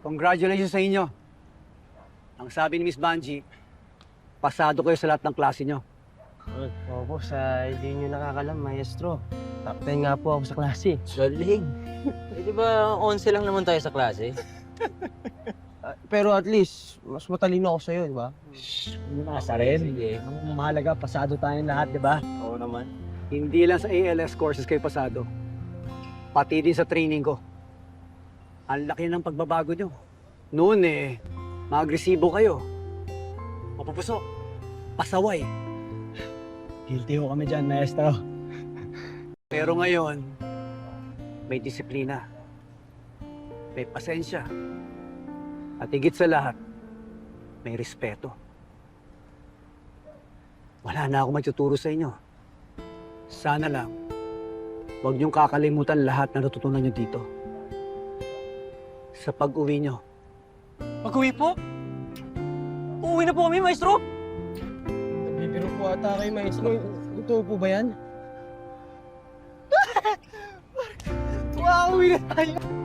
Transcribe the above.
Congratulations sa inyo. Ang sabi ni Miss Banji, pasado kayo sa lahat ng klase nyo. Opo, sa hindi nyo nakakalam, maestro. Top 10 nga po ako sa klase. Galing. Di ba 11 lang naman tayo sa klase? Pero at least, mas matalino ako sa'yo, di ba? Nasa rin. Sige. Ang mahalaga, pasado tayong lahat, di ba? Oo naman. Hindi lang sa ALS courses kayo pasado. Pati din sa training ko. Ang laki ng pagbabago nyo. Noon maagresibo kayo. Mapupuso. Pasaway. Guilty ho kami dyan, maestro. Pero ngayon, may disiplina. May pasensya. At higit sa lahat, may respeto. Wala na ako magtuturo sa inyo. Sana lang, huwag niyong kakalimutan lahat na natutunan niyo dito. Sa pag-uwi niyo. Pag-uwi po? Uuwi na po kami, maestro? Nagbibiro po ata kayo, maestro. Totoo po ba yan? Wow, uwi na tayo!